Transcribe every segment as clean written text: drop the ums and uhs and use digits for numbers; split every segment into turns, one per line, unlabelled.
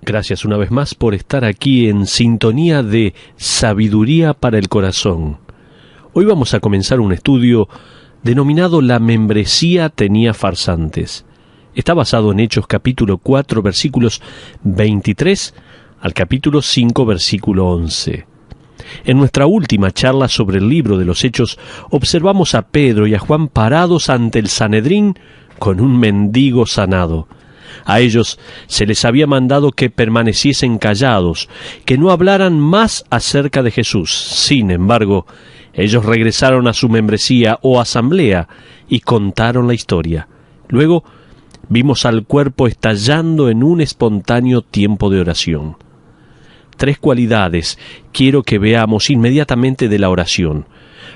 Gracias una vez más por estar aquí en sintonía de Sabiduría para el Corazón. Hoy vamos a comenzar un estudio denominado La membresía tenía farsantes. Está basado en Hechos capítulo 4 versículos 23 al capítulo 5 versículo 11. En nuestra última charla sobre el libro de los Hechos observamos a Pedro y a Juan parados ante el Sanedrín con un mendigo sanado. A ellos se les había mandado que permaneciesen callados, que no hablaran más acerca de Jesús. Sin embargo, ellos regresaron a su membresía o asamblea y contaron la historia. Luego vimos al cuerpo estallando en un espontáneo tiempo de oración. 3 cualidades quiero que veamos inmediatamente de la oración.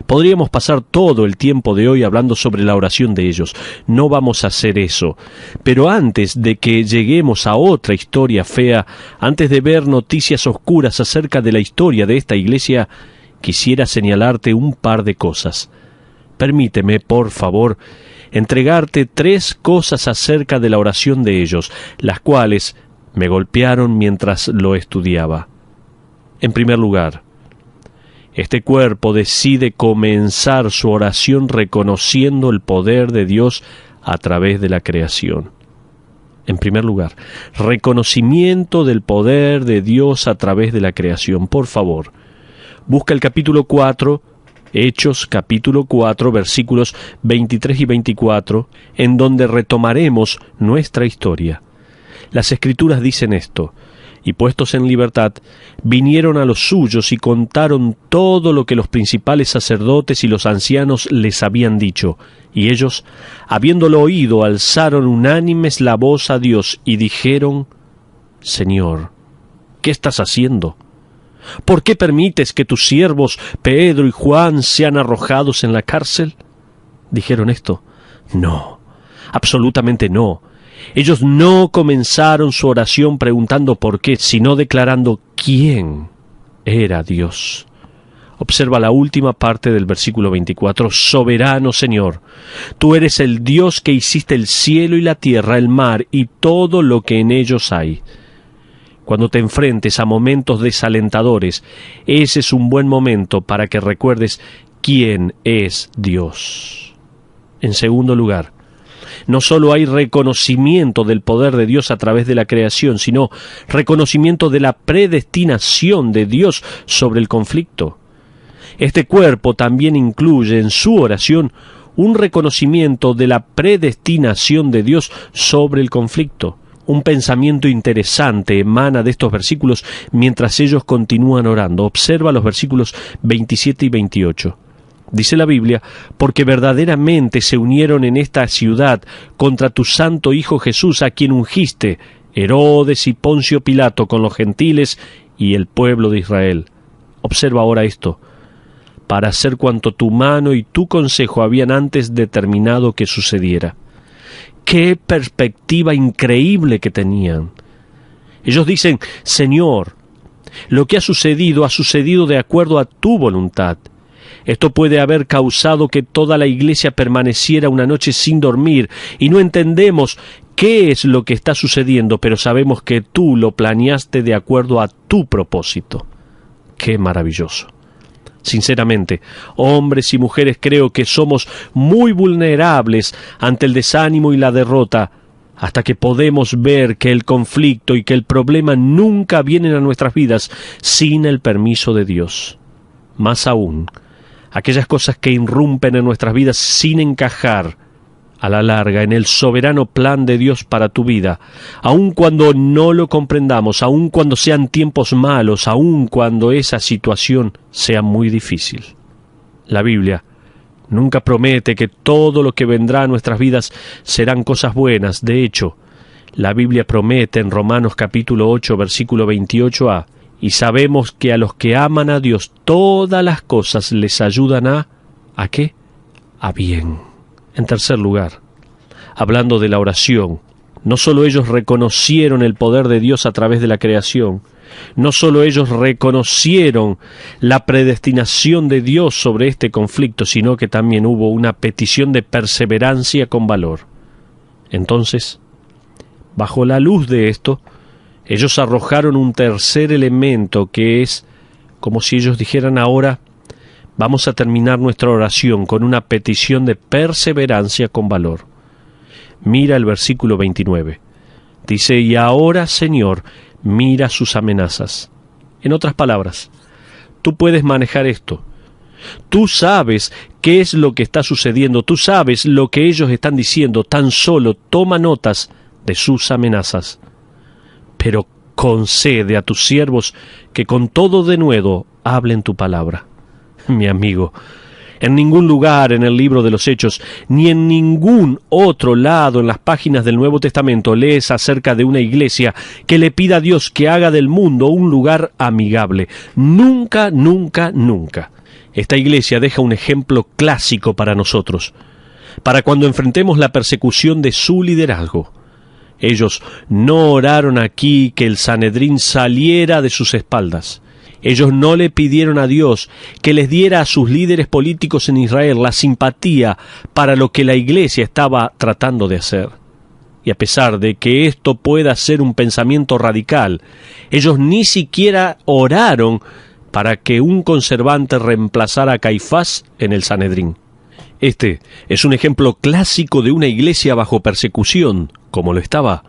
Podríamos pasar todo el tiempo de hoy hablando sobre la oración de ellos. No vamos a hacer eso. Pero antes de que lleguemos a otra historia fea, antes de ver noticias oscuras acerca de la historia de esta iglesia, quisiera señalarte un par de cosas. Permíteme, por favor, entregarte 3 cosas acerca de la oración de ellos, las cuales me golpearon mientras lo estudiaba. En primer lugar, este cuerpo decide comenzar su oración reconociendo el poder de Dios a través de la creación. En primer lugar, reconocimiento del poder de Dios a través de la creación. Por favor, busca el capítulo 4, Hechos capítulo 4, versículos 23 y 24, en donde retomaremos nuestra historia. Las Escrituras dicen esto: y puestos en libertad, vinieron a los suyos y contaron todo lo que los principales sacerdotes y los ancianos les habían dicho. Y ellos, habiéndolo oído, alzaron unánimes la voz a Dios y dijeron: Señor, ¿qué estás haciendo? ¿Por qué permites que tus siervos Pedro y Juan sean arrojados en la cárcel? Dijeron esto: No, absolutamente no. Ellos no comenzaron su oración preguntando por qué, sino declarando quién era Dios. Observa la última parte del versículo 24. Soberano Señor, tú eres el Dios que hiciste el cielo y la tierra, el mar y todo lo que en ellos hay. Cuando te enfrentes a momentos desalentadores, ese es un buen momento para que recuerdes quién es Dios. En segundo lugar, no solo hay reconocimiento del poder de Dios a través de la creación, sino reconocimiento de la predestinación de Dios sobre el conflicto. Este cuerpo también incluye en su oración un reconocimiento de la predestinación de Dios sobre el conflicto. Un pensamiento interesante emana de estos versículos mientras ellos continúan orando. Observa los versículos 27 y 28. Dice la Biblia: porque verdaderamente se unieron en esta ciudad contra tu santo Hijo Jesús, a quien ungiste, Herodes y Poncio Pilato, con los gentiles y el pueblo de Israel. Observa ahora esto: para hacer cuanto tu mano y tu consejo habían antes determinado que sucediera. ¡Qué perspectiva increíble que tenían! Ellos dicen: Señor, lo que ha sucedido de acuerdo a tu voluntad. Esto puede haber causado que toda la iglesia permaneciera una noche sin dormir, y no entendemos qué es lo que está sucediendo, pero sabemos que tú lo planeaste de acuerdo a tu propósito. ¡Qué maravilloso! Sinceramente, hombres y mujeres, creo que somos muy vulnerables ante el desánimo y la derrota, hasta que podemos ver que el conflicto y que el problema nunca vienen a nuestras vidas sin el permiso de Dios. Más aún, aquellas cosas que irrumpen en nuestras vidas sin encajar a la larga en el soberano plan de Dios para tu vida, aun cuando no lo comprendamos, aun cuando sean tiempos malos, aun cuando esa situación sea muy difícil. La Biblia nunca promete que todo lo que vendrá a nuestras vidas serán cosas buenas. De hecho, la Biblia promete en Romanos capítulo 8, versículo 28a: y sabemos que a los que aman a Dios todas las cosas les ayudan ¿a qué? A bien. En tercer lugar, hablando de la oración, no solo ellos reconocieron el poder de Dios a través de la creación, no solo ellos reconocieron la predestinación de Dios sobre este conflicto, sino que también hubo una petición de perseverancia con valor. Entonces, bajo la luz de esto, Ellos arrojaron un tercer elemento que es como si ellos dijeran: ahora vamos a terminar nuestra oración con una petición de perseverancia con valor. Mira el versículo 29. Dice: y ahora, Señor, mira sus amenazas. En otras palabras, tú puedes manejar esto. Tú sabes qué es lo que está sucediendo, tú sabes lo que ellos están diciendo, tan solo toma notas de sus amenazas. Pero concede a tus siervos que con todo denuedo hablen tu palabra. Mi amigo, en ningún lugar en el libro de los Hechos, ni en ningún otro lado en las páginas del Nuevo Testamento lees acerca de una iglesia que le pida a Dios que haga del mundo un lugar amigable. Nunca, nunca, nunca. Esta iglesia deja un ejemplo clásico para nosotros, para cuando enfrentemos la persecución de su liderazgo. Ellos no oraron aquí que el Sanedrín saliera de sus espaldas. Ellos no le pidieron a Dios que les diera a sus líderes políticos en Israel la simpatía para lo que la iglesia estaba tratando de hacer. Y a pesar de que esto pueda ser un pensamiento radical, ellos ni siquiera oraron para que un conservante reemplazara a Caifás en el Sanedrín. Este es un ejemplo clásico de una iglesia bajo persecución, como lo estaba,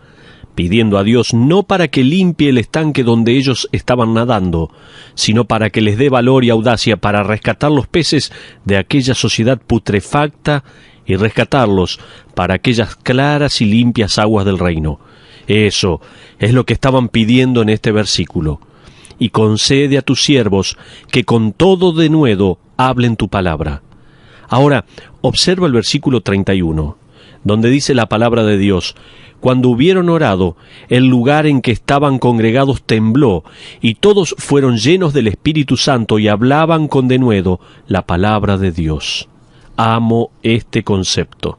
pidiendo a Dios no para que limpie el estanque donde ellos estaban nadando, sino para que les dé valor y audacia para rescatar los peces de aquella sociedad putrefacta y rescatarlos para aquellas claras y limpias aguas del reino. Eso es lo que estaban pidiendo en este versículo. Y concede a tus siervos que con todo denuedo hablen tu palabra. Ahora, observa el versículo 31, donde dice la palabra de Dios: cuando hubieron orado, el lugar en que estaban congregados tembló, y todos fueron llenos del Espíritu Santo y hablaban con denuedo la palabra de Dios. Amo este concepto.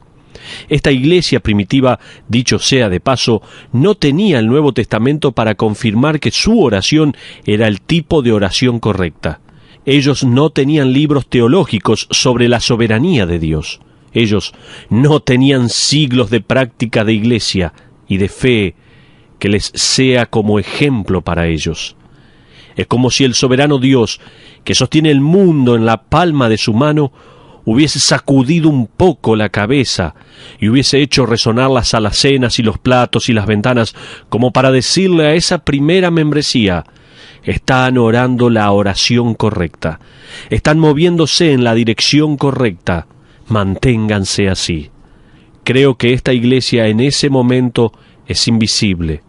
Esta iglesia primitiva, dicho sea de paso, no tenía el Nuevo Testamento para confirmar que su oración era el tipo de oración correcta. Ellos no tenían libros teológicos sobre la soberanía de Dios. Ellos no tenían siglos de práctica de iglesia y de fe que les sea como ejemplo para ellos. Es como si el soberano Dios, que sostiene el mundo en la palma de su mano, hubiese sacudido un poco la cabeza y hubiese hecho resonar las alacenas y los platos y las ventanas, como para decirle a esa primera membresía: están orando la oración correcta, están moviéndose en la dirección correcta, manténganse así. Creo que esta iglesia en ese momento es invisible.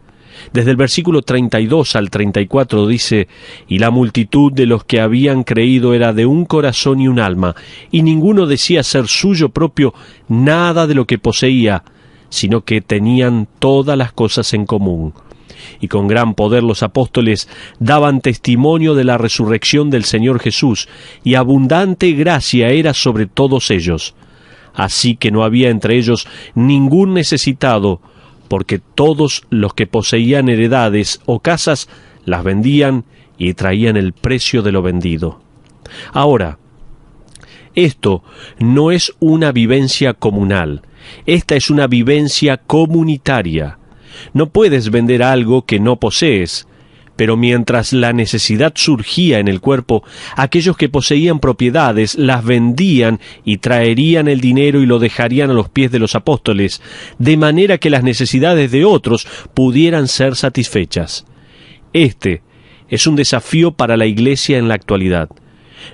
Desde el versículo 32 al 34 dice: y la multitud de los que habían creído era de un corazón y un alma, y ninguno decía ser suyo propio nada de lo que poseía, sino que tenían todas las cosas en común. Y con gran poder los apóstoles daban testimonio de la resurrección del Señor Jesús, y abundante gracia era sobre todos ellos. Así que no había entre ellos ningún necesitado, porque todos los que poseían heredades o casas las vendían y traían el precio de lo vendido. Ahora, esto no es una vivencia comunal, esta es una vivencia comunitaria. No puedes vender algo que no posees, pero mientras la necesidad surgía en el cuerpo, aquellos que poseían propiedades las vendían y traerían el dinero y lo dejarían a los pies de los apóstoles, de manera que las necesidades de otros pudieran ser satisfechas. Este es un desafío para la iglesia en la actualidad.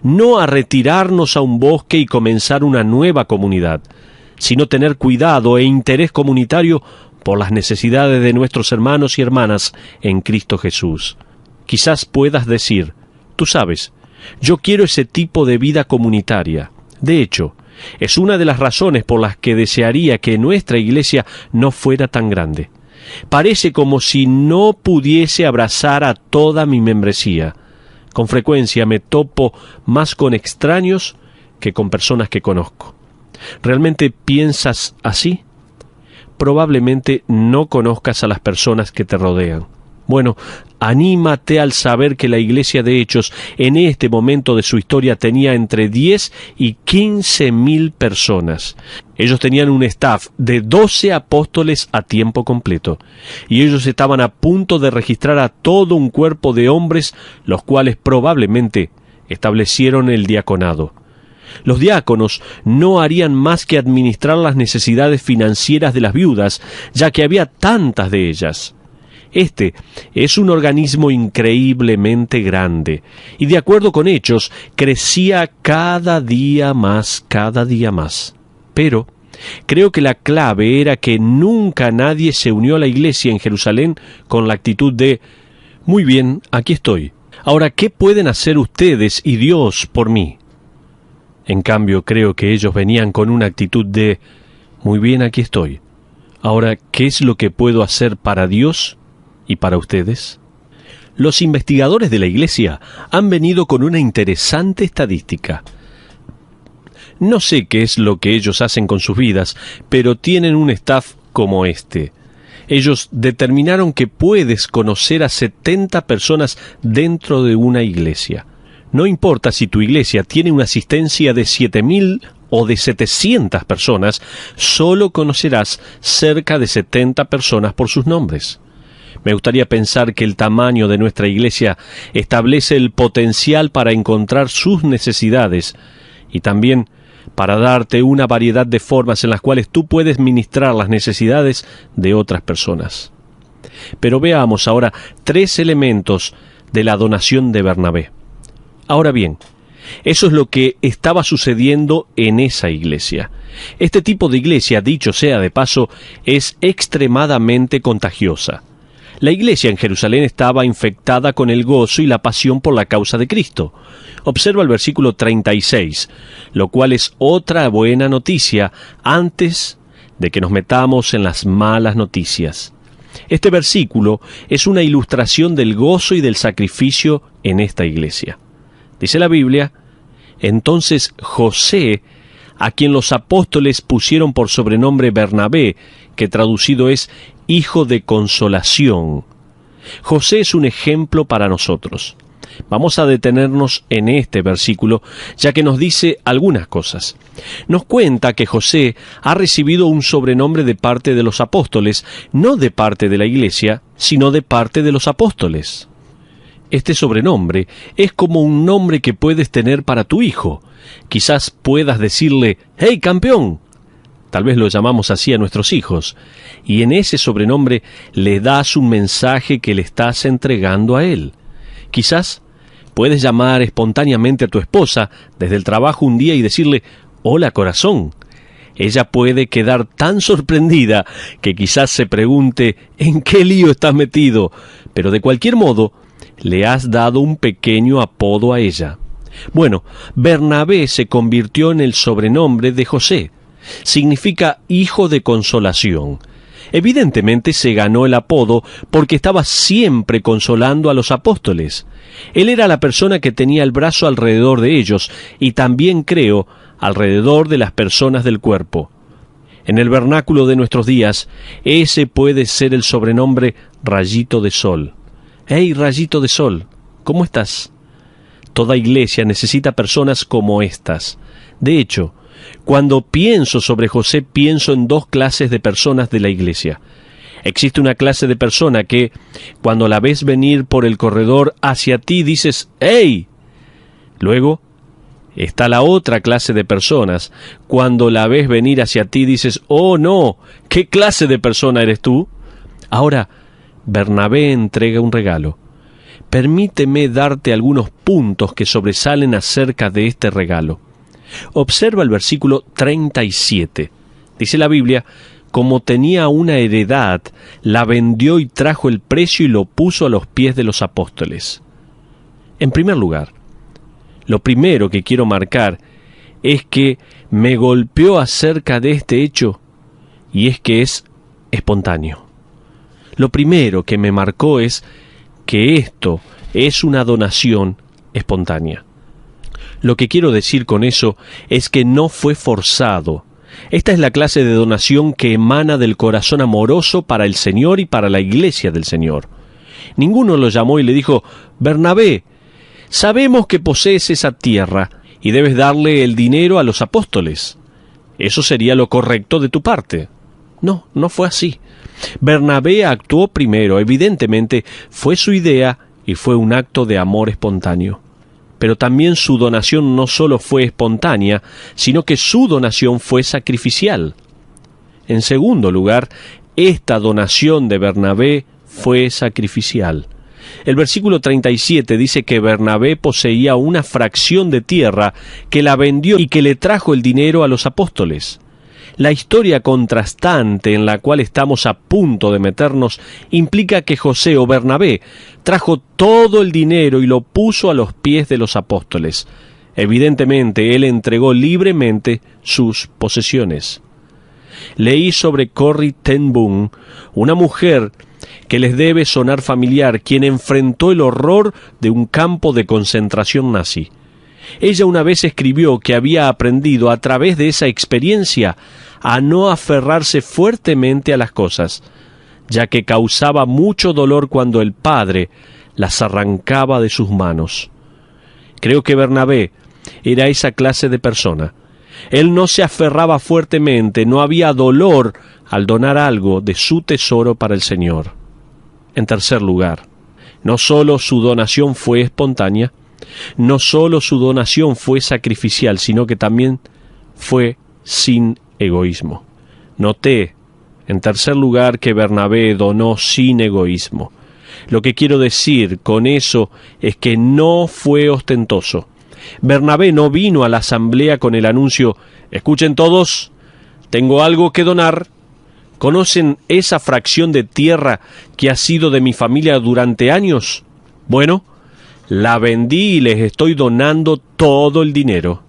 No a retirarnos a un bosque y comenzar una nueva comunidad, sino tener cuidado e interés comunitario por las necesidades de nuestros hermanos y hermanas en Cristo Jesús. Quizás puedas decir: tú sabes, yo quiero ese tipo de vida comunitaria. De hecho, es una de las razones por las que desearía que nuestra iglesia no fuera tan grande. Parece como si no pudiese abrazar a toda mi membresía. Con frecuencia me topo más con extraños que con personas que conozco. ¿Realmente piensas así? Probablemente no conozcas a las personas que te rodean. Bueno, anímate al saber que la iglesia de Hechos en este momento de su historia tenía entre 10 y 15.000 personas. Ellos tenían un staff de 12 apóstoles a tiempo completo, y ellos estaban a punto de registrar a todo un cuerpo de hombres, los cuales probablemente establecieron el diaconado. Los diáconos no harían más que administrar las necesidades financieras de las viudas, ya que había tantas de ellas. Este es un organismo increíblemente grande, y de acuerdo con Hechos, crecía cada día más. Pero creo que la clave era que nunca nadie se unió a la iglesia en Jerusalén con la actitud de, muy bien, aquí estoy. Ahora, ¿qué pueden hacer ustedes y Dios por mí? En cambio, creo que ellos venían con una actitud de, muy bien, aquí estoy. Ahora, ¿qué es lo que puedo hacer para Dios y para ustedes? Los investigadores de la iglesia han venido con una interesante estadística. No sé qué es lo que ellos hacen con sus vidas, pero tienen un staff como este. Ellos determinaron que puedes conocer a 70 personas dentro de una iglesia. No importa si tu iglesia tiene una asistencia de 7.000 o de 700 personas, solo conocerás cerca de 70 personas por sus nombres. Me gustaría pensar que el tamaño de nuestra iglesia establece el potencial para encontrar sus necesidades y también para darte una variedad de formas en las cuales tú puedes ministrar las necesidades de otras personas. Pero veamos ahora 3 elementos de la donación de Bernabé. Ahora bien, eso es lo que estaba sucediendo en esa iglesia. Este tipo de iglesia, dicho sea de paso, es extremadamente contagiosa. La iglesia en Jerusalén estaba infectada con el gozo y la pasión por la causa de Cristo. Observa el versículo 36, lo cual es otra buena noticia antes de que nos metamos en las malas noticias. Este versículo es una ilustración del gozo y del sacrificio en esta iglesia. Dice la Biblia, entonces José, a quien los apóstoles pusieron por sobrenombre Bernabé, que traducido es hijo de consolación. José es un ejemplo para nosotros. Vamos a detenernos en este versículo, ya que nos dice algunas cosas. Nos cuenta que José ha recibido un sobrenombre de parte de los apóstoles, no de parte de la iglesia, sino de parte de los apóstoles. Este sobrenombre es como un nombre que puedes tener para tu hijo. Quizás puedas decirle, ¡Hey, campeón! Tal vez lo llamamos así a nuestros hijos. Y en ese sobrenombre le das un mensaje que le estás entregando a él. Quizás puedes llamar espontáneamente a tu esposa desde el trabajo un día y decirle, ¡Hola, corazón! Ella puede quedar tan sorprendida que quizás se pregunte, ¿en qué lío estás metido? Pero de cualquier modo, le has dado un pequeño apodo a ella. Bueno, Bernabé se convirtió en el sobrenombre de José. Significa hijo de consolación. Evidentemente se ganó el apodo porque estaba siempre consolando a los apóstoles. Él era la persona que tenía el brazo alrededor de ellos y también, creo, alrededor de las personas del cuerpo. En el vernáculo de nuestros días, ese puede ser el sobrenombre Rayito de Sol. ¡Hey, Rayito de Sol! ¿Cómo estás? Toda iglesia necesita personas como estas. De hecho, cuando pienso sobre José, pienso en 2 clases de personas de la iglesia. Existe una clase de persona que, cuando la ves venir por el corredor hacia ti, dices, ¡Hey! Luego, está la otra clase de personas. Cuando la ves venir hacia ti, dices, ¡Oh, no! ¿Qué clase de persona eres tú? Ahora, Bernabé entrega un regalo. Permíteme darte algunos puntos que sobresalen acerca de este regalo. Observa el versículo 37. Dice la Biblia, como tenía una heredad, la vendió y trajo el precio y lo puso a los pies de los apóstoles. En primer lugar, lo primero que quiero marcar es que me golpeó acerca de este hecho, y es que es espontáneo. Lo primero que me marcó es que esto es una donación espontánea. Lo que quiero decir con eso es que no fue forzado. Esta es la clase de donación que emana del corazón amoroso para el Señor y para la iglesia del Señor. Ninguno lo llamó y le dijo: Bernabé, sabemos que posees esa tierra y debes darle el dinero a los apóstoles. Eso sería lo correcto de tu parte. No, no fue así. Bernabé actuó primero, evidentemente fue su idea y fue un acto de amor espontáneo. Pero también su donación no solo fue espontánea, sino que su donación fue sacrificial. En segundo lugar, esta donación de Bernabé fue sacrificial. El versículo 37 dice que Bernabé poseía una fracción de tierra que la vendió y que le trajo el dinero a los apóstoles. La historia contrastante en la cual estamos a punto de meternos implica que José o Bernabé trajo todo el dinero y lo puso a los pies de los apóstoles. Evidentemente, él entregó libremente sus posesiones. Leí sobre Corrie ten Boom, una mujer que les debe sonar familiar, quien enfrentó el horror de un campo de concentración nazi. Ella una vez escribió que había aprendido a través de esa experiencia a no aferrarse fuertemente a las cosas, ya que causaba mucho dolor cuando el Padre las arrancaba de sus manos. Creo que Bernabé era esa clase de persona. Él no se aferraba fuertemente, no había dolor al donar algo de su tesoro para el Señor. En tercer lugar, no solo su donación fue espontánea, no solo su donación fue sacrificial, sino que también fue sin egoísmo. Noté, en tercer lugar, que Bernabé donó sin egoísmo. Lo que quiero decir con eso es que no fue ostentoso. Bernabé no vino a la asamblea con el anuncio: escuchen todos, tengo algo que donar. ¿Conocen esa fracción de tierra que ha sido de mi familia durante años? Bueno, la vendí y les estoy donando todo el dinero.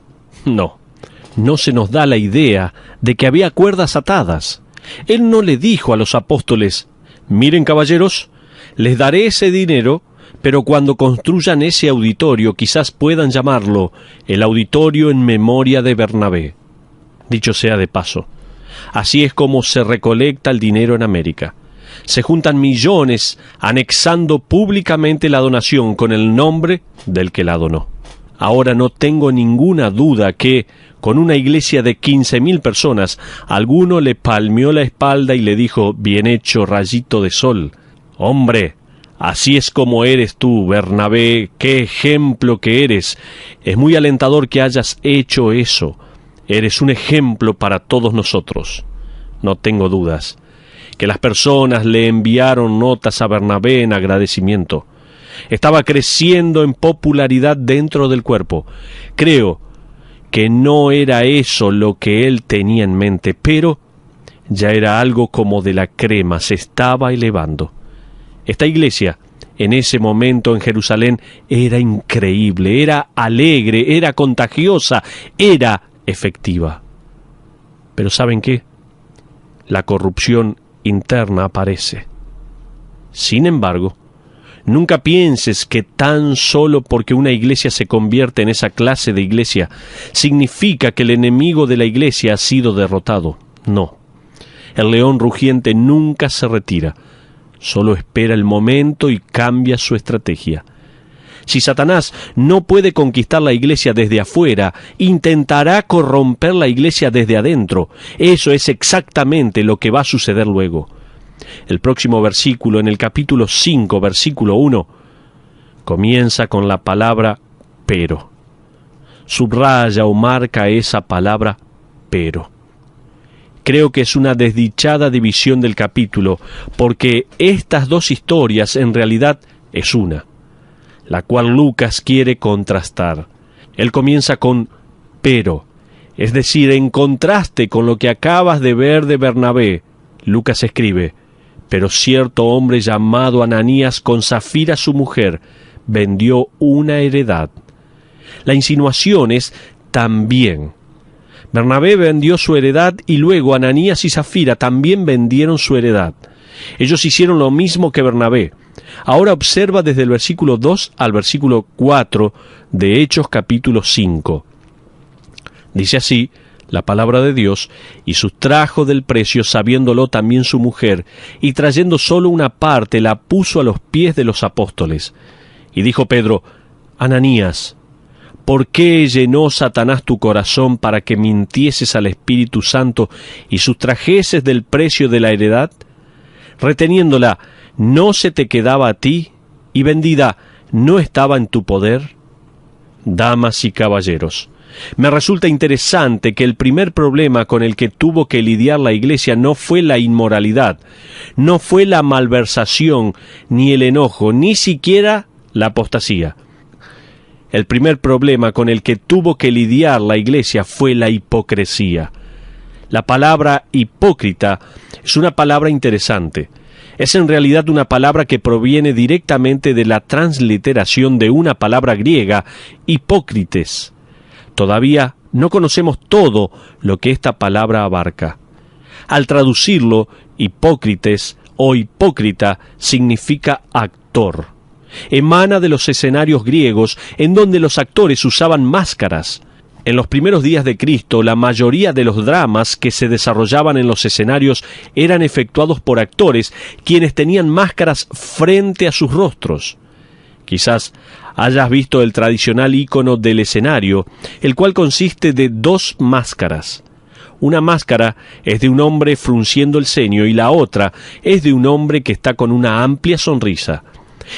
No se nos da la idea de que había cuerdas atadas. Él no le dijo a los apóstoles: miren, caballeros, les daré ese dinero, pero cuando construyan ese auditorio quizás puedan llamarlo el auditorio en memoria de Bernabé. Dicho sea de paso, así es como se recolecta el dinero en América. Se juntan millones anexando públicamente la donación con el nombre del que la donó. Ahora no tengo ninguna duda que, con una iglesia de 15,000 personas, alguno le palmeó la espalda y le dijo: bien hecho, rayito de sol. Hombre, así es como eres tú, Bernabé, qué ejemplo que eres. Es muy alentador que hayas hecho eso. Eres un ejemplo para todos nosotros. No tengo dudas que las personas le enviaron notas a Bernabé en agradecimiento. Estaba creciendo en popularidad dentro del cuerpo. Creo que no era eso lo que él tenía en mente, pero ya era algo como de la crema, se estaba elevando. Esta iglesia, en ese momento en Jerusalén, era increíble, era alegre, era contagiosa, era efectiva. Pero ¿saben qué? La corrupción interna aparece. Sin embargo, nunca pienses que tan solo porque una iglesia se convierte en esa clase de iglesia, significa que el enemigo de la iglesia ha sido derrotado. No. El león rugiente nunca se retira, solo espera el momento y cambia su estrategia. Si Satanás no puede conquistar la iglesia desde afuera, intentará corromper la iglesia desde adentro. Eso es exactamente lo que va a suceder luego. El próximo versículo, en el capítulo 5, versículo 1, comienza con la palabra pero. Subraya o marca esa palabra pero. Creo que es una desdichada división del capítulo, porque estas dos historias en realidad es una, la cual Lucas quiere contrastar. Él comienza con pero, es decir, en contraste con lo que acabas de ver de Bernabé. Lucas escribe: pero cierto hombre llamado Ananías, con Zafira su mujer, vendió una heredad. La insinuación es también. Bernabé vendió su heredad y luego Ananías y Zafira también vendieron su heredad. Ellos hicieron lo mismo que Bernabé. Ahora observa desde el versículo 2 al versículo 4 de Hechos capítulo 5. Dice así la palabra de Dios, y sustrajo del precio, sabiéndolo también su mujer, y trayendo solo una parte, la puso a los pies de los apóstoles. Y dijo Pedro: Ananías, ¿por qué llenó Satanás tu corazón para que mintieses al Espíritu Santo y sustrajeses del precio de la heredad? Reteniéndola, ¿no se te quedaba a ti? Y vendida, ¿no estaba en tu poder? Damas y caballeros, me resulta interesante que el primer problema con el que tuvo que lidiar la Iglesia no fue la inmoralidad, no fue la malversación, ni el enojo, ni siquiera la apostasía. El primer problema con el que tuvo que lidiar la Iglesia fue la hipocresía. La palabra hipócrita es una palabra interesante. Es en realidad una palabra que proviene directamente de la transliteración de una palabra griega, hipócrites. Todavía no conocemos todo lo que esta palabra abarca. Al traducirlo, hipócrites o hipócrita significa actor. Emana de los escenarios griegos en donde los actores usaban máscaras. En los primeros días de Cristo, la mayoría de los dramas que se desarrollaban en los escenarios eran efectuados por actores, quienes tenían máscaras frente a sus rostros. Quizás hayas visto el tradicional ícono del escenario, el cual consiste de dos máscaras. Una máscara es de un hombre frunciendo el ceño y la otra es de un hombre que está con una amplia sonrisa.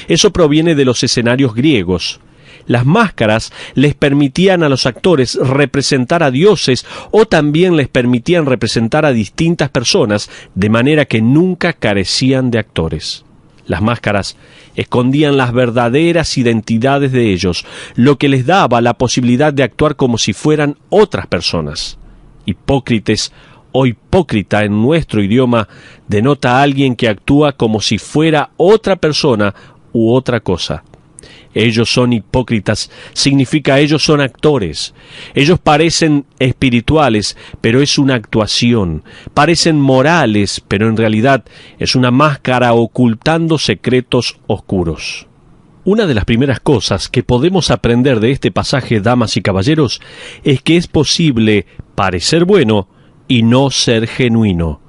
Eso proviene de los escenarios griegos. Las máscaras les permitían a los actores representar a dioses o también les permitían representar a distintas personas, de manera que nunca carecían de actores. Las máscaras escondían las verdaderas identidades de ellos, lo que les daba la posibilidad de actuar como si fueran otras personas. Hipócrites o hipócrita en nuestro idioma denota a alguien que actúa como si fuera otra persona u otra cosa. Ellos son hipócritas, significa ellos son actores. Ellos parecen espirituales, pero es una actuación. Parecen morales, pero en realidad es una máscara ocultando secretos oscuros. Una de las primeras cosas que podemos aprender de este pasaje, damas y caballeros, es que es posible parecer bueno y no ser genuino.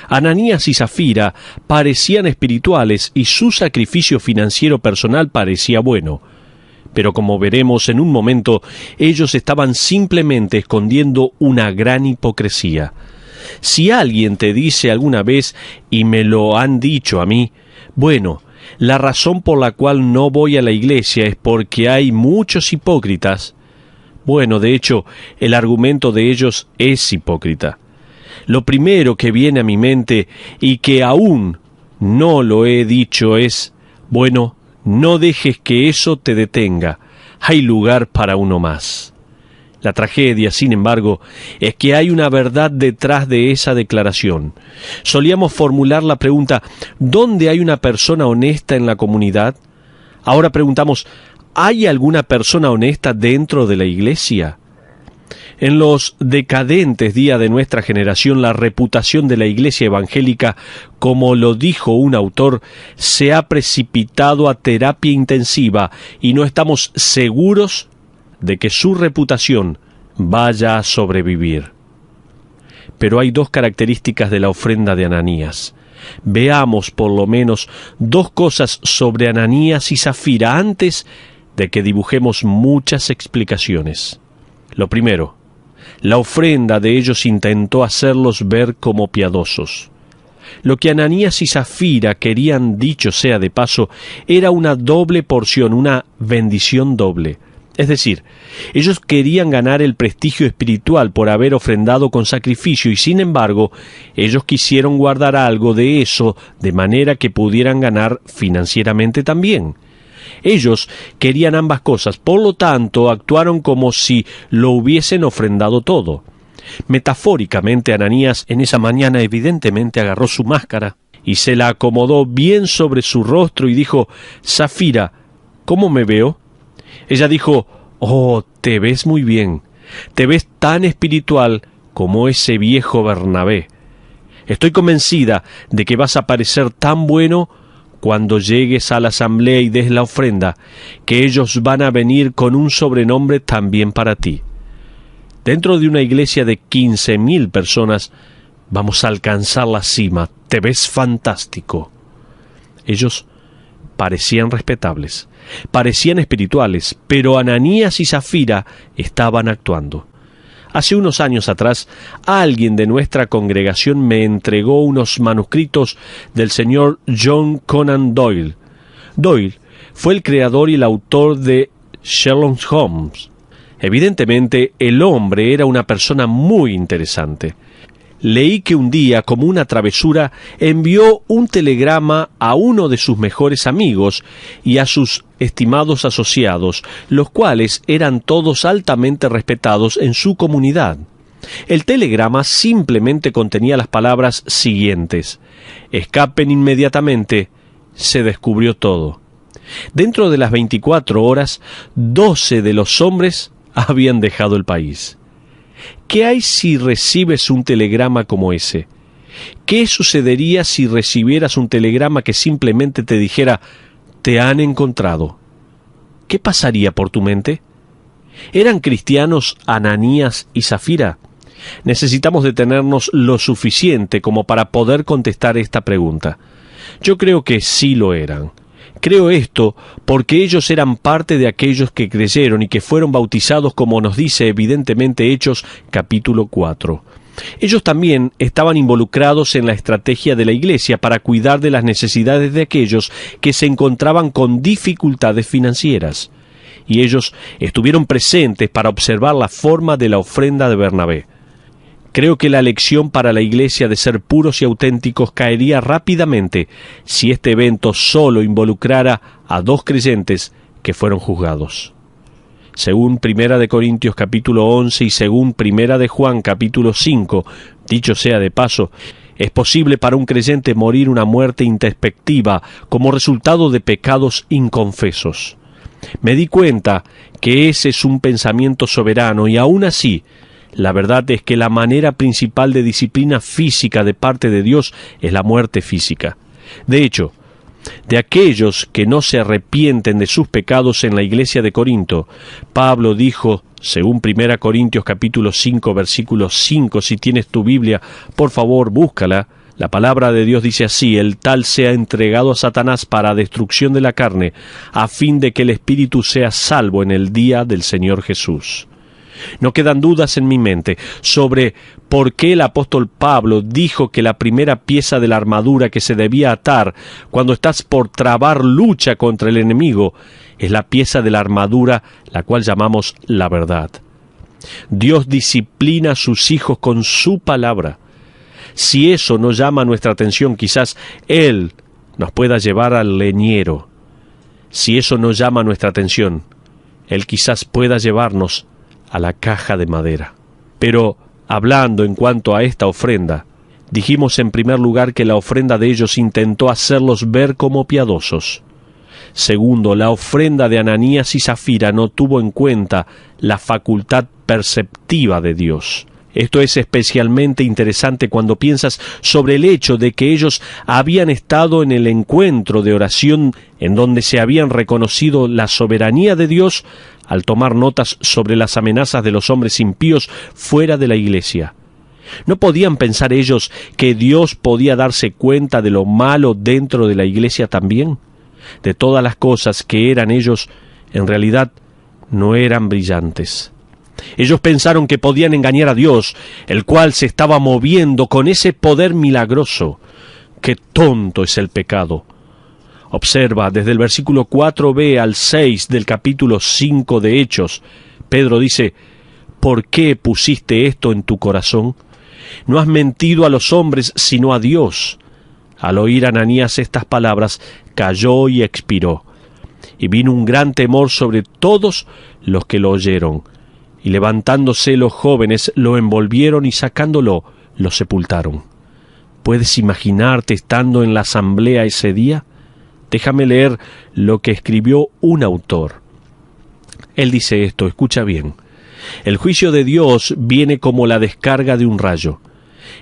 Ananías y Zafira parecían espirituales y su sacrificio financiero personal parecía bueno. Pero como veremos en un momento, ellos estaban simplemente escondiendo una gran hipocresía. Si alguien te dice alguna vez, y me lo han dicho a mí, bueno, la razón por la cual no voy a la iglesia es porque hay muchos hipócritas. Bueno, de hecho, el argumento de ellos es hipócrita. Lo primero que viene a mi mente, y que aún no lo he dicho, es, bueno, no dejes que eso te detenga. Hay lugar para uno más. La tragedia, sin embargo, es que hay una verdad detrás de esa declaración. Solíamos formular la pregunta, ¿dónde hay una persona honesta en la comunidad? Ahora preguntamos, ¿hay alguna persona honesta dentro de la iglesia? En los decadentes días de nuestra generación, la reputación de la iglesia evangélica, como lo dijo un autor, se ha precipitado a terapia intensiva y no estamos seguros de que su reputación vaya a sobrevivir. Pero hay dos características de la ofrenda de Ananías. Veamos por lo menos dos cosas sobre Ananías y Zafira antes de que dibujemos muchas explicaciones. Lo primero, la ofrenda de ellos intentó hacerlos ver como piadosos. Lo que Ananías y Zafira querían, dicho sea de paso, era una doble porción, una bendición doble. Es decir, ellos querían ganar el prestigio espiritual por haber ofrendado con sacrificio y, sin embargo, ellos quisieron guardar algo de eso de manera que pudieran ganar financieramente también. Ellos querían ambas cosas, por lo tanto, actuaron como si lo hubiesen ofrendado todo. Metafóricamente, Ananías en esa mañana evidentemente agarró su máscara y se la acomodó bien sobre su rostro y dijo, «Zafira, ¿cómo me veo?» Ella dijo, «Oh, te ves muy bien, te ves tan espiritual como ese viejo Bernabé. Estoy convencida de que vas a parecer tan bueno cuando llegues a la asamblea y des la ofrenda, que ellos van a venir con un sobrenombre también para ti. Dentro de una iglesia de 15.000 personas, vamos a alcanzar la cima. Te ves fantástico. Ellos parecían respetables, parecían espirituales, pero Ananías y Zafira estaban actuando. Hace unos años atrás, alguien de nuestra congregación me entregó unos manuscritos del señor John Conan Doyle. Doyle fue el creador y el autor de Sherlock Holmes. Evidentemente, el hombre era una persona muy interesante. Leí que un día, como una travesura, envió un telegrama a uno de sus mejores amigos y a sus estimados asociados, los cuales eran todos altamente respetados en su comunidad. El telegrama simplemente contenía las palabras siguientes: escapen inmediatamente, se descubrió todo. Dentro de las 24 horas, 12 de los hombres habían dejado el país. ¿Qué hay si recibes un telegrama como ese? ¿Qué sucedería si recibieras un telegrama que simplemente te dijera, te han encontrado? ¿Qué pasaría por tu mente? ¿Eran cristianos Ananías y Zafira? Necesitamos detenernos lo suficiente como para poder contestar esta pregunta. Yo creo que sí lo eran. Creo esto porque ellos eran parte de aquellos que creyeron y que fueron bautizados, como nos dice evidentemente Hechos capítulo 4. Ellos también estaban involucrados en la estrategia de la iglesia para cuidar de las necesidades de aquellos que se encontraban con dificultades financieras. Y ellos estuvieron presentes para observar la forma de la ofrenda de Bernabé. Creo que la lección para la iglesia de ser puros y auténticos caería rápidamente si este evento solo involucrara a 2 creyentes que fueron juzgados. Según 1 Corintios capítulo 11 y según 1 Juan capítulo 5, dicho sea de paso, es posible para un creyente morir una muerte introspectiva como resultado de pecados inconfesos. Me di cuenta que ese es un pensamiento soberano y aún así, la verdad es que la manera principal de disciplina física de parte de Dios es la muerte física. De hecho, de aquellos que no se arrepienten de sus pecados en la iglesia de Corinto, Pablo dijo, según 1 Corintios capítulo 5, versículo 5, si tienes tu Biblia, por favor, búscala. La palabra de Dios dice así: el tal sea entregado a Satanás para destrucción de la carne, a fin de que el espíritu sea salvo en el día del Señor Jesús. No quedan dudas en mi mente sobre por qué el apóstol Pablo dijo que la primera pieza de la armadura que se debía atar cuando estás por trabar lucha contra el enemigo es la pieza de la armadura la cual llamamos la verdad. Dios disciplina a sus hijos con su palabra. Si eso no llama nuestra atención, quizás Él nos pueda llevar al leñero. Si eso no llama nuestra atención, Él quizás pueda llevarnos a la caja de madera. Pero, hablando en cuanto a esta ofrenda, dijimos en primer lugar que la ofrenda de ellos intentó hacerlos ver como piadosos. Segundo, la ofrenda de Ananías y Zafira no tuvo en cuenta la facultad perceptiva de Dios. Esto es especialmente interesante cuando piensas sobre el hecho de que ellos habían estado en el encuentro de oración en donde se habían reconocido la soberanía de Dios al tomar notas sobre las amenazas de los hombres impíos fuera de la iglesia. ¿No podían pensar ellos que Dios podía darse cuenta de lo malo dentro de la iglesia también? De todas las cosas que eran ellos, en realidad no eran brillantes. Ellos pensaron que podían engañar a Dios, el cual se estaba moviendo con ese poder milagroso. ¡Qué tonto es el pecado! Observa, desde el versículo 4b al 6 del capítulo 5 de Hechos, Pedro dice, ¿por qué pusiste esto en tu corazón? No has mentido a los hombres, sino a Dios. Al oír Ananías estas palabras, cayó y expiró. Y vino un gran temor sobre todos los que lo oyeron. Y levantándose los jóvenes, lo envolvieron y sacándolo, lo sepultaron. ¿Puedes imaginarte estando en la asamblea ese día? Déjame leer lo que escribió un autor. Él dice esto, escucha bien. El juicio de Dios viene como la descarga de un rayo.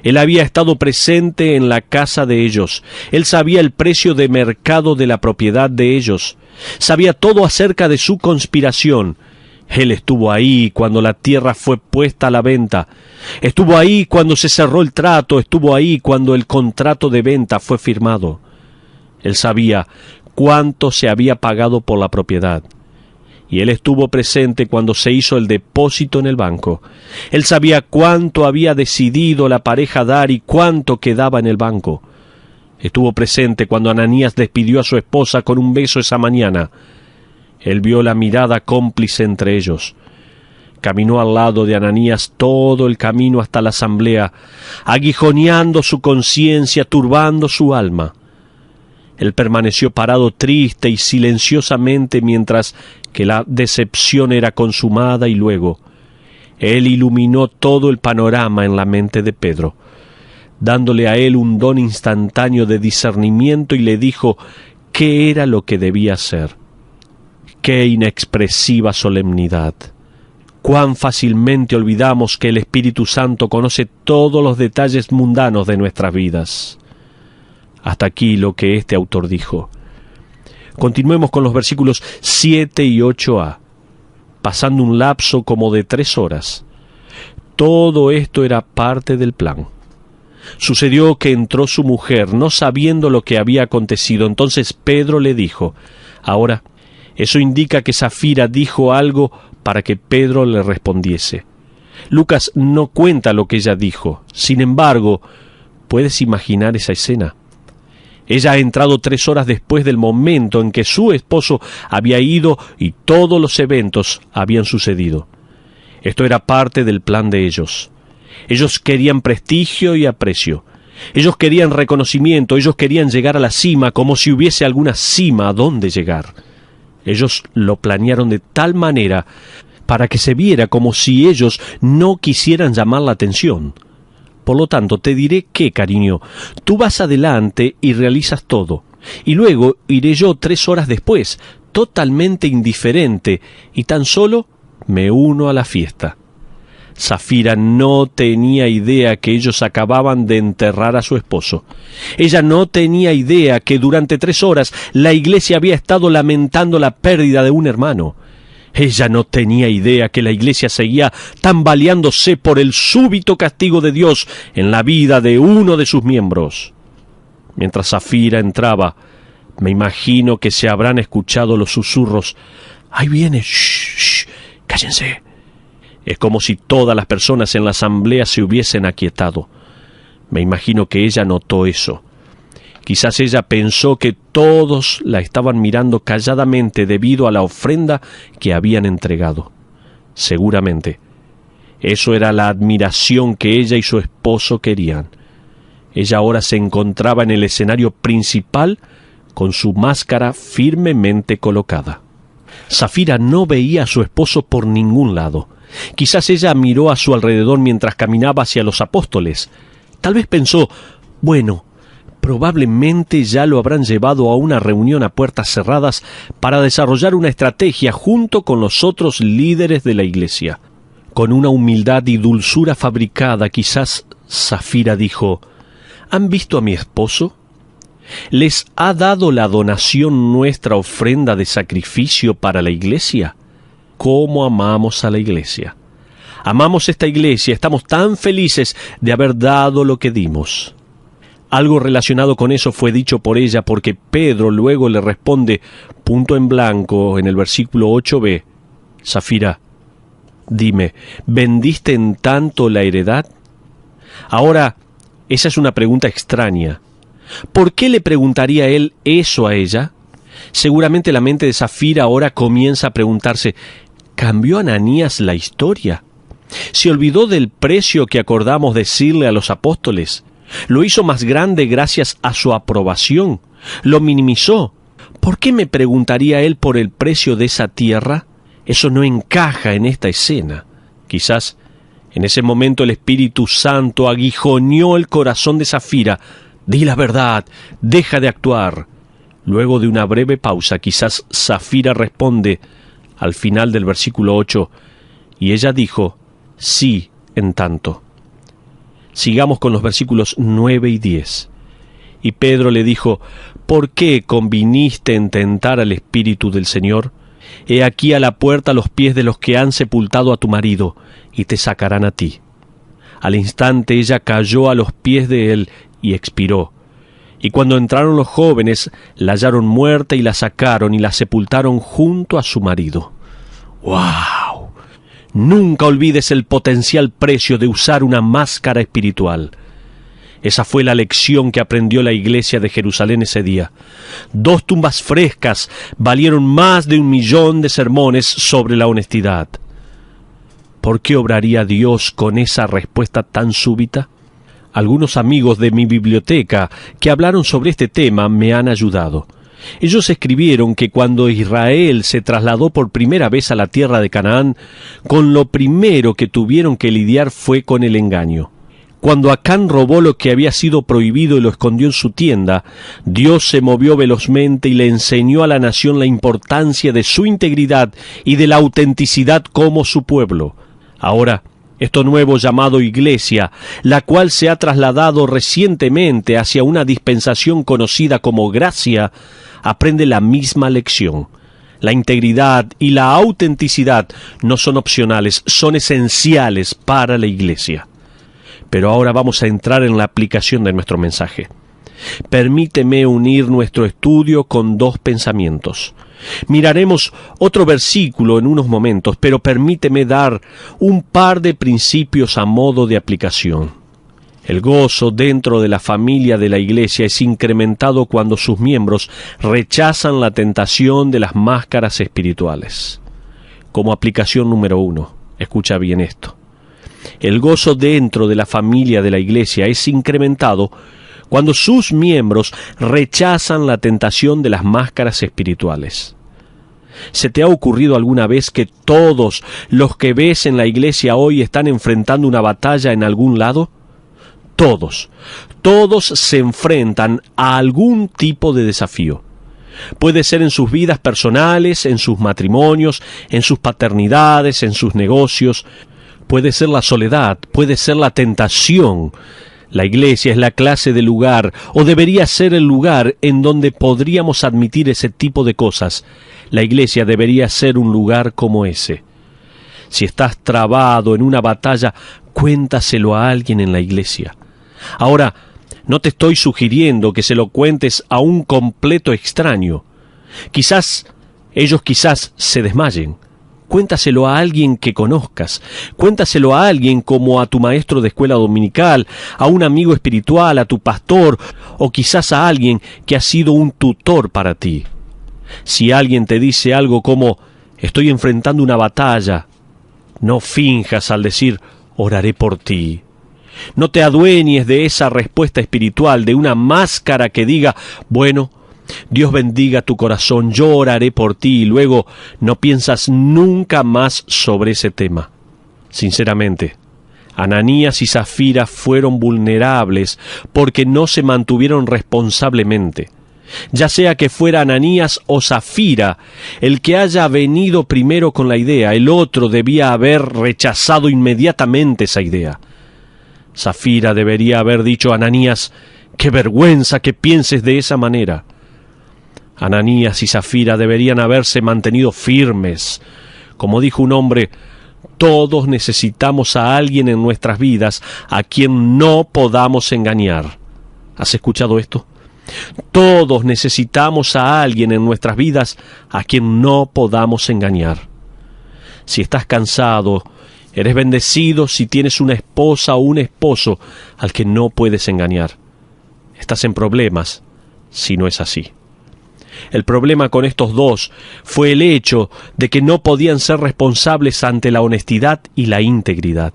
Él había estado presente en la casa de ellos. Él sabía el precio de mercado de la propiedad de ellos. Sabía todo acerca de su conspiración. Él estuvo ahí cuando la tierra fue puesta a la venta. Estuvo ahí cuando se cerró el trato. Estuvo ahí cuando el contrato de venta fue firmado. Él sabía cuánto se había pagado por la propiedad. Y él estuvo presente cuando se hizo el depósito en el banco. Él sabía cuánto había decidido la pareja dar y cuánto quedaba en el banco. Estuvo presente cuando Ananías despidió a su esposa con un beso esa mañana. Él vio la mirada cómplice entre ellos. Caminó al lado de Ananías todo el camino hasta la asamblea, aguijoneando su conciencia, turbando su alma. Él permaneció parado triste y silenciosamente mientras que la decepción era consumada, y luego él iluminó todo el panorama en la mente de Pedro, dándole a él un don instantáneo de discernimiento, y le dijo qué era lo que debía hacer. ¡Qué inexpresiva solemnidad! Cuán fácilmente olvidamos que el Espíritu Santo conoce todos los detalles mundanos de nuestras vidas. Hasta aquí lo que este autor dijo. Continuemos con los versículos 7 y 8a. Pasando un lapso como de 3 horas. Todo esto era parte del plan. Sucedió que entró su mujer, no sabiendo lo que había acontecido. Entonces Pedro le dijo, ahora, eso indica que Safira dijo algo para que Pedro le respondiese. Lucas no cuenta lo que ella dijo. Sin embargo, ¿puedes imaginar esa escena? Ella ha entrado 3 horas después del momento en que su esposo había ido y todos los eventos habían sucedido. Esto era parte del plan de ellos. Ellos querían prestigio y aprecio. Ellos querían reconocimiento. Ellos querían llegar a la cima, como si hubiese alguna cima a donde llegar. Ellos lo planearon de tal manera para que se viera como si ellos no quisieran llamar la atención. Por lo tanto, te diré que, cariño, tú vas adelante y realizas todo, y luego iré yo 3 horas después, totalmente indiferente, y tan solo me uno a la fiesta. Safira no tenía idea que ellos acababan de enterrar a su esposo. Ella no tenía idea que durante 3 horas la iglesia había estado lamentando la pérdida de un hermano. Ella no tenía idea que la iglesia seguía tambaleándose por el súbito castigo de Dios en la vida de uno de sus miembros. Mientras Safira entraba, me imagino que se habrán escuchado los susurros. ¡Ahí viene! ¡Shh! ¡Shh! ¡Cállense! Es como si todas las personas en la asamblea se hubiesen aquietado. Me imagino que ella notó eso. Quizás ella pensó que todos la estaban mirando calladamente debido a la ofrenda que habían entregado. Seguramente, eso era la admiración que ella y su esposo querían. Ella ahora se encontraba en el escenario principal con su máscara firmemente colocada. Safira no veía a su esposo por ningún lado. Quizás ella miró a su alrededor mientras caminaba hacia los apóstoles. Tal vez pensó, bueno, probablemente ya lo habrán llevado a una reunión a puertas cerradas para desarrollar una estrategia junto con los otros líderes de la iglesia. Con una humildad y dulzura fabricada, quizás Safira dijo, ¿han visto a mi esposo? ¿Les ha dado la donación nuestra ofrenda de sacrificio para la iglesia? ¿Cómo amamos a la iglesia? Amamos esta iglesia, estamos tan felices de haber dado lo que dimos. Algo relacionado con eso fue dicho por ella porque Pedro luego le responde, punto en blanco, en el versículo 8b, Safira, dime, ¿vendiste en tanto la heredad? Ahora, esa es una pregunta extraña. ¿Por qué le preguntaría él eso a ella? Seguramente la mente de Safira ahora comienza a preguntarse, ¿cambió Ananías la historia? ¿Se olvidó del precio que acordamos decirle a los apóstoles? ¿Lo hizo más grande gracias a su aprobación? ¿Lo minimizó? ¿Por qué me preguntaría él por el precio de esa tierra? Eso no encaja en esta escena. Quizás en ese momento el Espíritu Santo aguijoneó el corazón de Safira. Di la verdad, deja de actuar. Luego de una breve pausa, quizás Safira responde al final del versículo 8, y ella dijo, sí, en tanto. Sigamos con los versículos 9 y 10. Y Pedro le dijo, ¿por qué conviniste en tentar al Espíritu del Señor? He aquí a la puerta los pies de los que han sepultado a tu marido, y te sacarán a ti. Al instante ella cayó a los pies de él y expiró. Y cuando entraron los jóvenes, la hallaron muerta y la sacaron y la sepultaron junto a su marido. ¡Wow! Nunca olvides el potencial precio de usar una máscara espiritual. Esa fue la lección que aprendió la iglesia de Jerusalén ese día. 2 tumbas frescas valieron más de 1.000.000 de sermones sobre la honestidad. ¿Por qué obraría Dios con esa respuesta tan súbita? Algunos amigos de mi biblioteca que hablaron sobre este tema me han ayudado. Ellos escribieron que cuando Israel se trasladó por primera vez a la tierra de Canaán, con lo primero que tuvieron que lidiar fue con el engaño. Cuando Acán robó lo que había sido prohibido y lo escondió en su tienda, Dios se movió velozmente y le enseñó a la nación la importancia de su integridad y de la autenticidad como su pueblo. Ahora, esto nuevo llamado Iglesia, la cual se ha trasladado recientemente hacia una dispensación conocida como gracia, aprende la misma lección. La integridad y la autenticidad no son opcionales, son esenciales para la Iglesia. Pero ahora vamos a entrar en la aplicación de nuestro mensaje. Permíteme unir nuestro estudio con 2 pensamientos. Miraremos otro versículo en unos momentos, pero permíteme dar un par de principios a modo de aplicación. El gozo dentro de la familia de la Iglesia es incrementado cuando sus miembros rechazan la tentación de las máscaras espirituales. Como aplicación número 1, escucha bien esto. El gozo dentro de la familia de la Iglesia es incrementado cuando sus miembros rechazan la tentación de las máscaras espirituales. ¿Se te ha ocurrido alguna vez que todos los que ves en la Iglesia hoy están enfrentando una batalla en algún lado? Todos se enfrentan a algún tipo de desafío. Puede ser en sus vidas personales, en sus matrimonios, en sus paternidades, en sus negocios. Puede ser la soledad, puede ser la tentación. La iglesia es la clase de lugar, o debería ser el lugar en donde podríamos admitir ese tipo de cosas. La iglesia debería ser un lugar como ese. Si estás trabado en una batalla, cuéntaselo a alguien en la iglesia. Ahora, no te estoy sugiriendo que se lo cuentes a un completo extraño. Ellos quizás se desmayen. Cuéntaselo a alguien que conozcas. Cuéntaselo a alguien como a tu maestro de escuela dominical, a un amigo espiritual, a tu pastor, o quizás a alguien que ha sido un tutor para ti. Si alguien te dice algo como, estoy enfrentando una batalla, no finjas al decir, oraré por ti. No te adueñes de esa respuesta espiritual, de una máscara que diga, bueno, Dios bendiga tu corazón, yo oraré por ti, y luego no piensas nunca más sobre ese tema. Sinceramente, Ananías y Zafira fueron vulnerables porque no se mantuvieron responsablemente. Ya sea que fuera Ananías o Zafira, el que haya venido primero con la idea, el otro debía haber rechazado inmediatamente esa idea. Zafira debería haber dicho a Ananías, ¡qué vergüenza que pienses de esa manera! Ananías y Zafira deberían haberse mantenido firmes. Como dijo un hombre, todos necesitamos a alguien en nuestras vidas a quien no podamos engañar. ¿Has escuchado esto? Todos necesitamos a alguien en nuestras vidas a quien no podamos engañar. Si estás cansado, eres bendecido si tienes una esposa o un esposo al que no puedes engañar. Estás en problemas si no es así. El problema con estos 2 fue el hecho de que no podían ser responsables ante la honestidad y la integridad.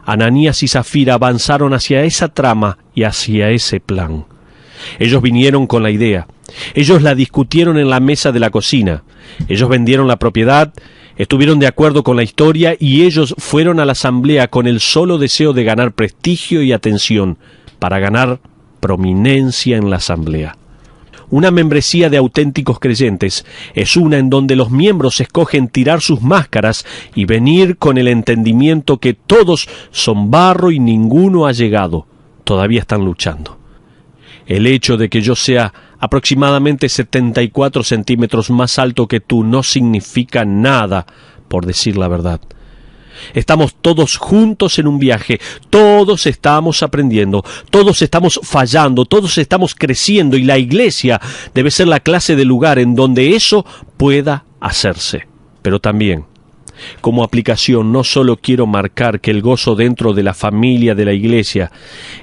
Ananías y Zafira avanzaron hacia esa trama y hacia ese plan. Ellos vinieron con la idea. Ellos la discutieron en la mesa de la cocina. Ellos vendieron la propiedad, estuvieron de acuerdo con la historia y ellos fueron a la asamblea con el solo deseo de ganar prestigio y atención, para ganar prominencia en la asamblea. Una membresía de auténticos creyentes es una en donde los miembros escogen tirar sus máscaras y venir con el entendimiento que todos son barro y ninguno ha llegado. Todavía están luchando. El hecho de que yo sea aproximadamente 74 centímetros más alto que tú, no significa nada, por decir la verdad. Estamos todos juntos en un viaje, todos estamos aprendiendo, todos estamos fallando, todos estamos creciendo, y la iglesia debe ser la clase de lugar en donde eso pueda hacerse. Pero también, como aplicación, no solo quiero marcar que el gozo dentro de la familia de la iglesia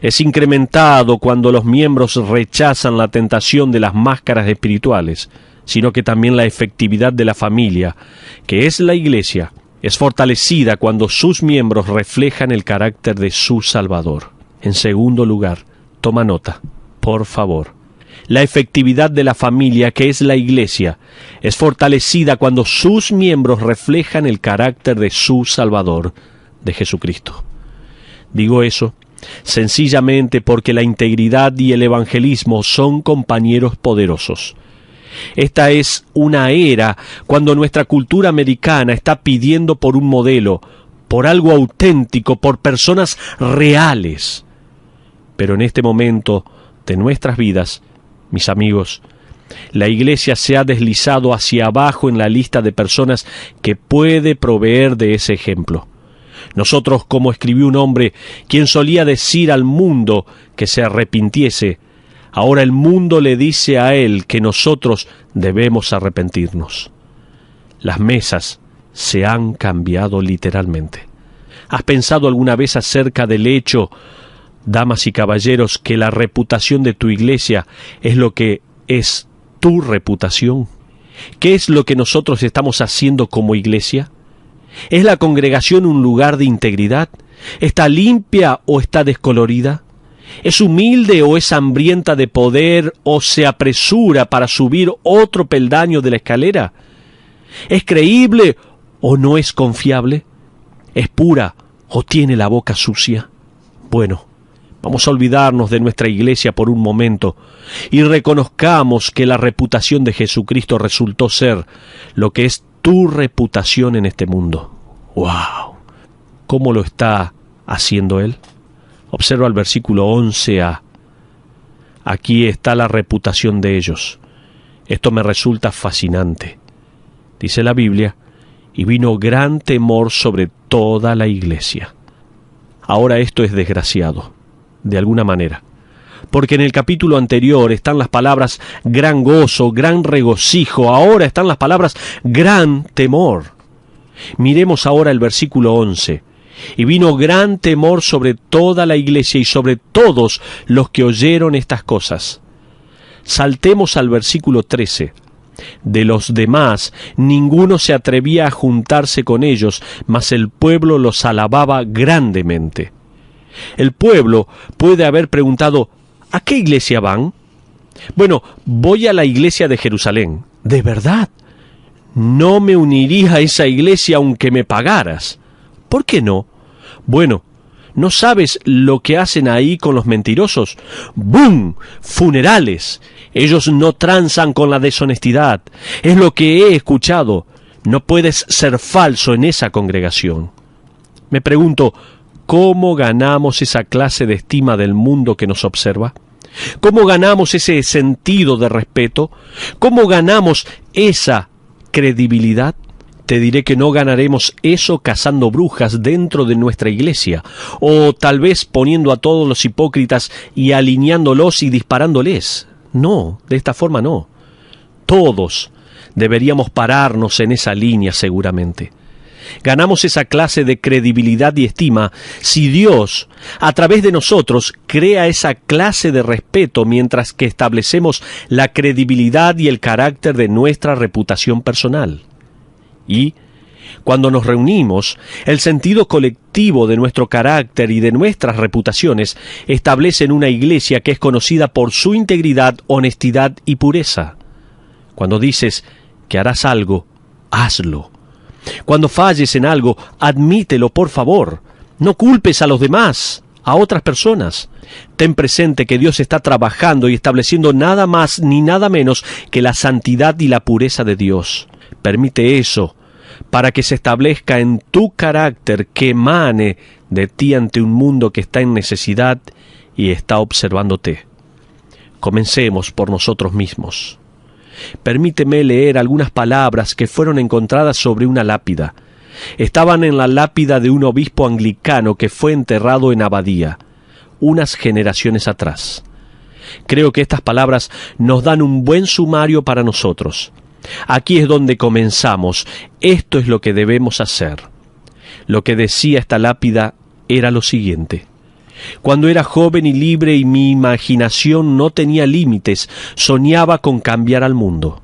es incrementado cuando los miembros rechazan la tentación de las máscaras espirituales, sino que también la efectividad de la familia, que es la iglesia, es fortalecida cuando sus miembros reflejan el carácter de su Salvador. En segundo lugar, toma nota, por favor. La efectividad de la familia, que es la iglesia, es fortalecida cuando sus miembros reflejan el carácter de su Salvador, de Jesucristo. Digo eso sencillamente porque la integridad y el evangelismo son compañeros poderosos. Esta es una era cuando nuestra cultura americana está pidiendo por un modelo, por algo auténtico, por personas reales. Pero en este momento de nuestras vidas, mis amigos, la iglesia se ha deslizado hacia abajo en la lista de personas que puede proveer de ese ejemplo. Nosotros, como escribió un hombre, quien solía decir al mundo que se arrepintiese, ahora el mundo le dice a él que nosotros debemos arrepentirnos. Las mesas se han cambiado literalmente. ¿Has pensado alguna vez acerca del hecho, damas y caballeros, que la reputación de tu iglesia es lo que es tu reputación? ¿Qué es lo que nosotros estamos haciendo como iglesia? ¿Es la congregación un lugar de integridad? ¿Está limpia o está descolorida? ¿Es humilde o es hambrienta de poder o se apresura para subir otro peldaño de la escalera? ¿Es creíble o no es confiable? ¿Es pura o tiene la boca sucia? Bueno, vamos a olvidarnos de nuestra iglesia por un momento y reconozcamos que la reputación de Jesucristo resultó ser lo que es tu reputación en este mundo. ¡Wow! ¿Cómo lo está haciendo Él? Observa el versículo 11a. Aquí está la reputación de ellos. Esto me resulta fascinante. Dice la Biblia, y vino gran temor sobre toda la iglesia. Ahora esto es desgraciado, de alguna manera, porque en el capítulo anterior están las palabras gran gozo, gran regocijo, ahora están las palabras gran temor. Miremos ahora el versículo 11. Y vino gran temor sobre toda la iglesia y sobre todos los que oyeron estas cosas. Saltemos al versículo 13. De los demás, ninguno se atrevía a juntarse con ellos, mas el pueblo los alababa grandemente. El pueblo puede haber preguntado, ¿a qué iglesia van? Bueno, voy a la iglesia de Jerusalén. ¿De verdad? No me uniría a esa iglesia aunque me pagaras. ¿Por qué no? Bueno, ¿no sabes lo que hacen ahí con los mentirosos? ¡Bum! Funerales. Ellos no transan con la deshonestidad. Es lo que he escuchado. No puedes ser falso en esa congregación. Me pregunto, ¿cómo ganamos esa clase de estima del mundo que nos observa? ¿Cómo ganamos ese sentido de respeto? ¿Cómo ganamos esa credibilidad? Te diré que no ganaremos eso cazando brujas dentro de nuestra iglesia, o tal vez poniendo a todos los hipócritas y alineándolos y disparándoles. No, de esta forma no. Todos deberíamos pararnos en esa línea seguramente. Ganamos esa clase de credibilidad y estima si Dios, a través de nosotros, crea esa clase de respeto mientras que establecemos la credibilidad y el carácter de nuestra reputación personal. Y, cuando nos reunimos, el sentido colectivo de nuestro carácter y de nuestras reputaciones establece una iglesia que es conocida por su integridad, honestidad y pureza. Cuando dices que harás algo, hazlo. Cuando falles en algo, admítelo, por favor. No culpes a los demás, a otras personas. Ten presente que Dios está trabajando y estableciendo nada más ni nada menos que la santidad y la pureza de Dios. Permite eso para que se establezca en tu carácter que emane de ti ante un mundo que está en necesidad y está observándote. Comencemos por nosotros mismos. Permíteme leer algunas palabras que fueron encontradas sobre una lápida. Estaban en la lápida de un obispo anglicano que fue enterrado en Abadía, unas generaciones atrás. Creo que estas palabras nos dan un buen sumario para nosotros. Aquí es donde comenzamos. Esto es lo que debemos hacer. Lo que decía esta lápida era lo siguiente: cuando era joven y libre y mi imaginación no tenía límites, soñaba con cambiar al mundo.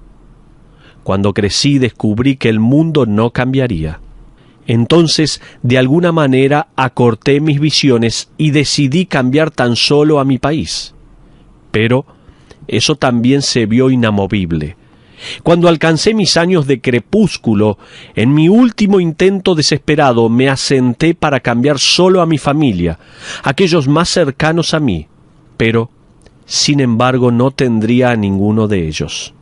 Cuando crecí descubrí que el mundo no cambiaría. Entonces, de alguna manera, acorté mis visiones y decidí cambiar tan solo a mi país. Pero eso también se vio inamovible. Cuando alcancé mis años de crepúsculo, en mi último intento desesperado me asenté para cambiar solo a mi familia, aquellos más cercanos a mí, pero, sin embargo, no tendría a ninguno de ellos.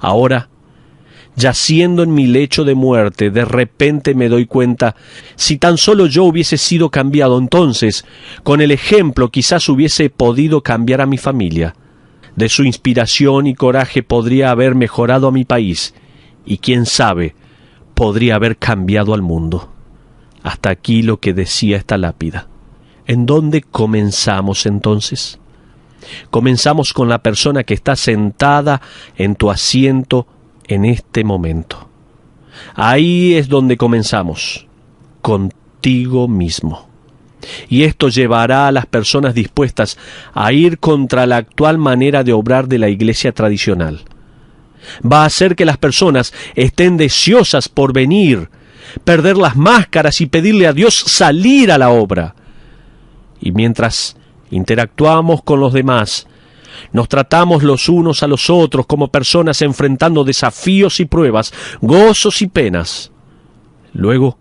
Ahora, yaciendo en mi lecho de muerte, de repente me doy cuenta, si tan solo yo hubiese sido cambiado, entonces, con el ejemplo quizás hubiese podido cambiar a mi familia. De su inspiración y coraje podría haber mejorado a mi país, y quién sabe, podría haber cambiado al mundo. Hasta aquí lo que decía esta lápida. ¿En dónde comenzamos entonces? Comenzamos con la persona que está sentada en tu asiento en este momento. Ahí es donde comenzamos, contigo mismo. Y esto llevará a las personas dispuestas a ir contra la actual manera de obrar de la iglesia tradicional. Va a hacer que las personas estén deseosas por venir, perder las máscaras y pedirle a Dios salir a la obra. Y mientras interactuamos con los demás, nos tratamos los unos a los otros como personas enfrentando desafíos y pruebas, gozos y penas. Luego,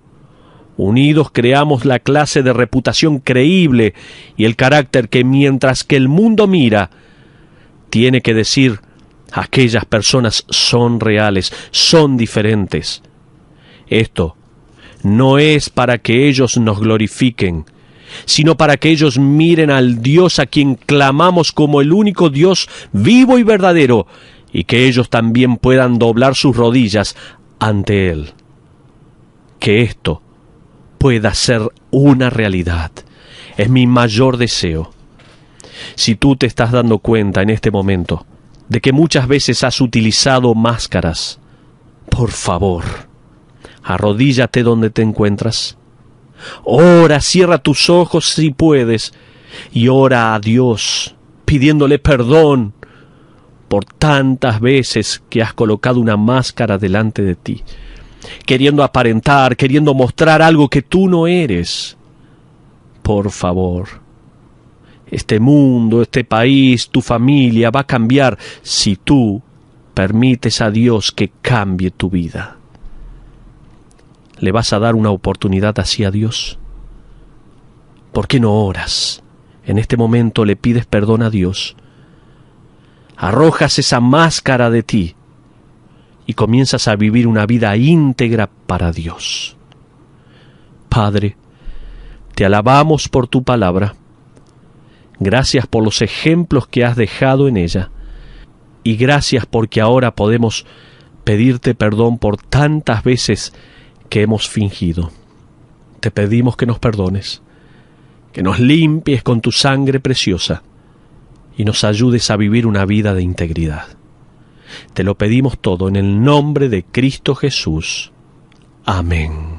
unidos creamos la clase de reputación creíble y el carácter que, mientras que el mundo mira, tiene que decir: aquellas personas son reales, son diferentes. Esto no es para que ellos nos glorifiquen, sino para que ellos miren al Dios a quien clamamos como el único Dios vivo y verdadero, y que ellos también puedan doblar sus rodillas ante Él. Que esto pueda ser una realidad es mi mayor deseo. Si tú te estás dando cuenta en este momento de que muchas veces has utilizado máscaras, por favor, arrodíllate donde te encuentras. Ora, cierra tus ojos si puedes, y ora a Dios, pidiéndole perdón por tantas veces que has colocado una máscara delante de ti, queriendo aparentar, queriendo mostrar algo que tú no eres. Por favor, este mundo, este país, tu familia va a cambiar si tú permites a Dios que cambie tu vida. ¿Le vas a dar una oportunidad así a Dios? ¿Por qué no oras? En este momento le pides perdón a Dios. Arrojas esa máscara de ti y comienzas a vivir una vida íntegra para Dios. Padre, te alabamos por tu palabra. Gracias por los ejemplos que has dejado en ella. Y gracias porque ahora podemos pedirte perdón por tantas veces que hemos fingido. Te pedimos que nos perdones, que nos limpies con tu sangre preciosa y nos ayudes a vivir una vida de integridad. Te lo pedimos todo en el nombre de Cristo Jesús. Amén.